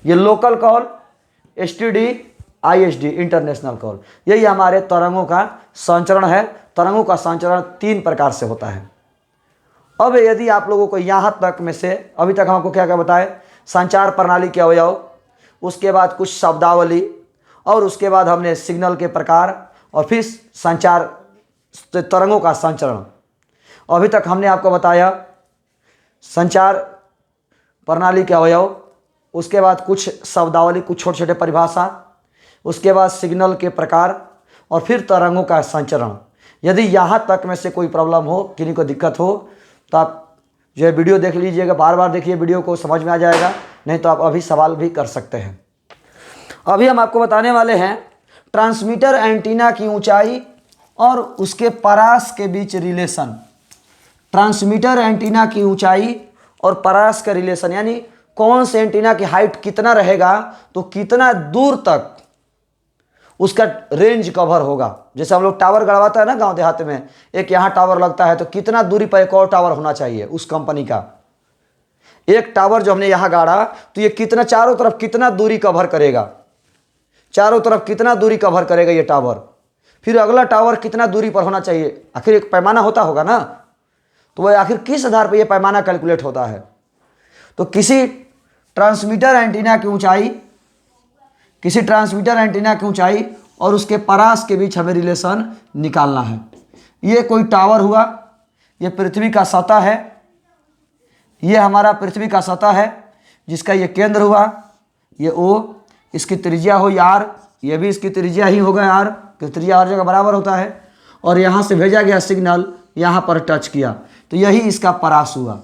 ये local call, STD, ISD international call, यही हमारे तरंगों का संचरण है। तरंगों का संचरण 3 प्रकार से होता है। अब यदि आप लोगों को यहाँ तक में से अभी तक हमको क्या क्या बताए, संचार प्रणाली के अवयव, उसके बाद कुछ शब्दावली, और उसके बाद हमने सिग्नल के प्रकार, और फिर संचार तरंगों का संचरण। अभी तक हमने आपको बताया संचार प्रणाली के अवयव, उसके बाद कुछ शब्दावली, कुछ छोटे छोटे परिभाषा, उसके बाद सिग्नल के प्रकार, और फिर तरंगों का संचरण। यदि यहाँ तक में से कोई प्रॉब्लम हो, किसी को दिक्कत हो, तो आप जो है वीडियो देख लीजिएगा, बार बार देखिए, वीडियो को समझ में आ जाएगा। नहीं तो आप अभी सवाल भी कर सकते हैं। अभी हम आपको बताने वाले हैं ट्रांसमीटर एंटीना की ऊंचाई और उसके परास के बीच रिलेशन। ट्रांसमीटर एंटीना की ऊंचाई और परास का रिलेशन, यानी कौन से एंटीना की हाइट कितना रहेगा तो कितना दूर तक उसका रेंज कवर होगा। जैसे हम लोग टावर गड़वाता है ना गांव देहात में, एक यहाँ टावर लगता है तो कितना दूरी पर एक और टावर होना चाहिए उस कंपनी का। एक टावर जो हमने यहाँ गाड़ा तो ये कितना, चारों तरफ कितना दूरी कवर करेगा, चारों तरफ कितना दूरी कवर करेगा ये टावर। फिर अगला टावर कितना दूरी पर होना चाहिए, आखिर एक पैमाना होता होगा ना, तो वह आखिर किस आधार पर यह पैमाना कैलकुलेट होता है। तो किसी ट्रांसमीटर एंटीना की ऊंचाई, किसी ट्रांसमीटर एंटीना की ऊंचाई और उसके परास के बीच हमें रिलेशन निकालना है। ये कोई टावर हुआ, ये पृथ्वी का सतह है, ये हमारा पृथ्वी का सतह है जिसका ये केंद्र हुआ, ये O, इसकी त्रिज्या हुई R, ये भी इसकी त्रिज्या ही होगा R, क्योंकि त्रिज्या हर जगह बराबर होता है। और यहाँ से भेजा गया सिग्नल यहाँ पर टच किया तो यही इसका परास हुआ,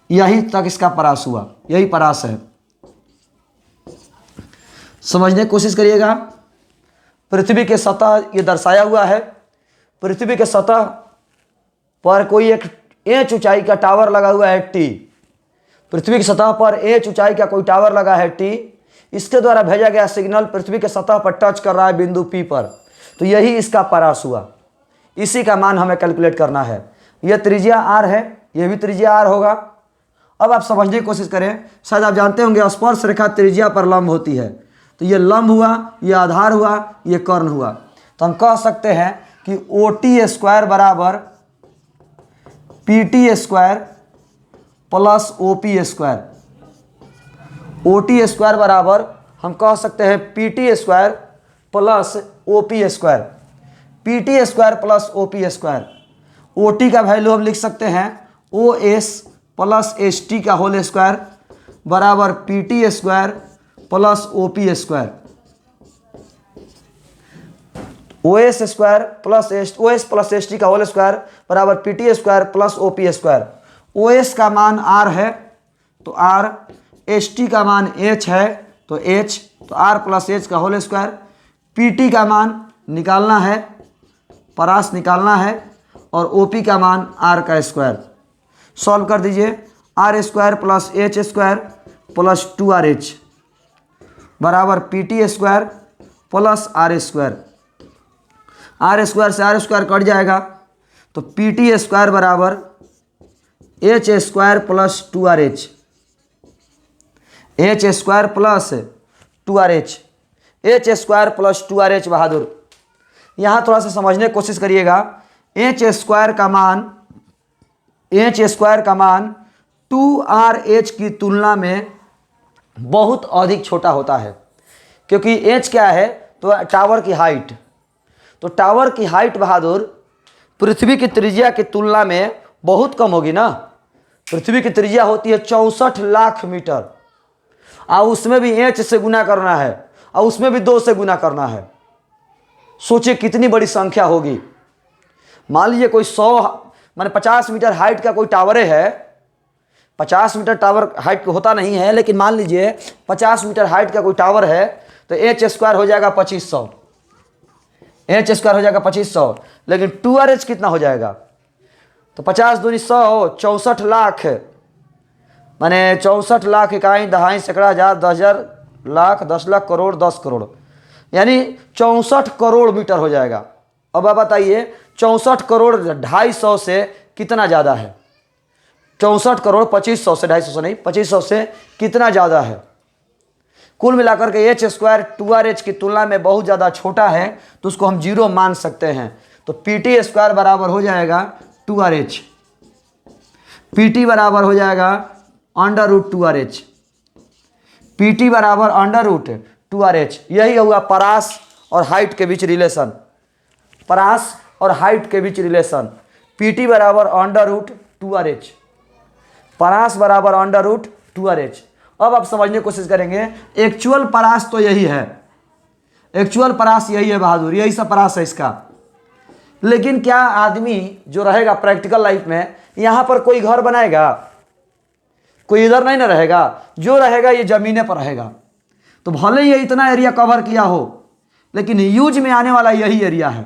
यही तक इसका परास हुआ, यही परास है। समझने की कोशिश करिएगा। पृथ्वी के सतह ये दर्शाया हुआ है, पृथ्वी के सतह पर कोई एक इंच ऊंचाई का टावर लगा हुआ है T। पृथ्वी की सतह पर इंच ऊंचाई का कोई टावर लगा है T, इसके द्वारा भेजा गया सिग्नल पृथ्वी के सतह पर टच कर रहा है बिंदु P पर, तो यही इसका परास हुआ। इसी का मान हमें कैलकुलेट करना है। यह त्रिज्या R है, यह भी त्रिज्या R होगा। अब आप समझने की कोशिश करें, शायद आप जानते होंगे स्पर्श रेखा त्रिज्या पर लंब होती है, तो ये लंब हुआ, ये आधार हुआ, ये कर्ण हुआ। तो हम कह सकते हैं कि OT² बराबर PT² प्लस OP²। OT² बराबर हम कह सकते हैं PT² plus OP²। PT² plus OP²। OT का वैल्यू हम लिख सकते हैं OS प्लस ST का होल स्क्वायर बराबर PT² plus OP²। OS plus ST का होल स्क्वायर बराबर PT² प्लस OP²। OS का मान R है तो R, ST का मान H है तो H, तो R प्लस H का होल स्क्वायर। PT का मान निकालना है, परास निकालना है, और OP का मान R का स्क्वायर। सॉल्व कर दीजिए। R² plus H² plus 2RH बराबर PT² प्लस R²। R² से R² कट जाएगा तो PT² बराबर H² plus 2RH। H² plus 2RH, H² plus 2RH। बहादुर, यहाँ थोड़ा सा समझने की कोशिश करिएगा। H² का मान 2RH की तुलना में बहुत अधिक छोटा होता है, क्योंकि H क्या है तो टावर की हाइट। तो टावर की हाइट बहादुर पृथ्वी की त्रिज्या की तुलना में बहुत कम होगी ना। पृथ्वी की त्रिज्या होती है 64 लाख मीटर, और उसमें भी H से गुना करना है, और उसमें भी 2 से गुना करना है। सोचिए कितनी बड़ी संख्या होगी। मान लीजिए कोई 50 मीटर हाइट का कोई टावर है, 50 मीटर टावर हाइट होता नहीं है, लेकिन मान लीजिए 50 मीटर हाइट का कोई टावर है तो H² हो जाएगा 2500। H² हो जाएगा 2500, लेकिन 2RH कितना हो जाएगा? तो 50 दूनी 100, 64 लाख, माने 64 लाख इकाई दहाई सैकड़ा हज़ार 10,000 लाख 10 लाख करोड़ 10 करोड़, यानी 64 करोड़ मीटर हो जाएगा। अब आप बताइए 64 करोड़ 250 से कितना ज़्यादा है? 64 करोड़ 2500 से, 250 से नहीं, 2500 से कितना ज़्यादा है? कुल मिलाकर के h स्क्वायर 2RH की तुलना में बहुत ज़्यादा छोटा है, तो उसको हम 0 मान सकते हैं। तो PT स्क्वायर बराबर हो जाएगा 2RH, PT बराबर हो जाएगा √2RH, PT बराबर √2RH। यही हुआ परास और हाइट के बीच रिलेशन, परास और हाइट के बीच रिलेशन। PT बराबर √2RH, परास बराबर √2RH। अब आप समझने की कोशिश करेंगे, एक्चुअल परास तो यही है, एक्चुअल परास यही है बहादुर, यही सब परास है इसका। लेकिन क्या आदमी जो रहेगा प्रैक्टिकल लाइफ में, यहाँ पर कोई घर बनाएगा? कोई इधर नहीं ना रहेगा, जो रहेगा ये ज़मीने पर रहेगा। तो भले ही ये इतना एरिया कवर किया हो, लेकिन यूज में आने वाला यही एरिया है,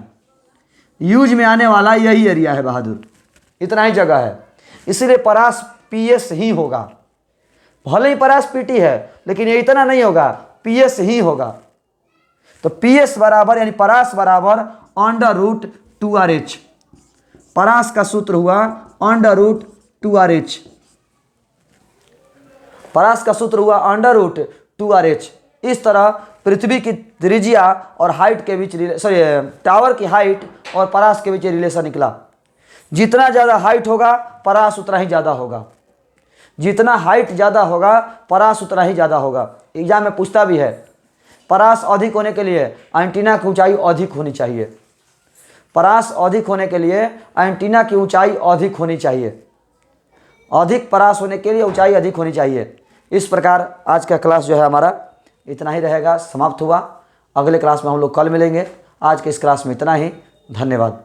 यूज में आने वाला यही एरिया है बहादुर, इतना ही जगह है। इसीलिए परास PS ही होगा। भले ही परास PT है, लेकिन ये इतना नहीं होगा, PS ही होगा। तो PS बराबर यानी परास बराबर √2RH। परास का सूत्र हुआ √2RH, परास का सूत्र हुआ √2RH। इस तरह पृथ्वी की त्रिज्या और हाइट के बीच टावर की हाइट और परास के बीच रिलेशन निकला। जितना ज़्यादा हाइट होगा परास उतना ही ज़्यादा होगा, जितना हाइट ज़्यादा होगा परास उतना ही ज़्यादा होगा। एग्जाम में पूछता भी है, परास अधिक होने के लिए एंटीना की ऊंचाई अधिक होनी चाहिए, परास अधिक होने के लिए एंटीना की ऊंचाई अधिक होनी चाहिए, अधिक परास होने के लिए ऊंचाई अधिक होनी चाहिए। इस प्रकार आज का क्लास जो है हमारा इतना ही रहेगा, समाप्त हुआ। अगले क्लास में हम लोग कल मिलेंगे। आज के इस क्लास में इतना ही, धन्यवाद।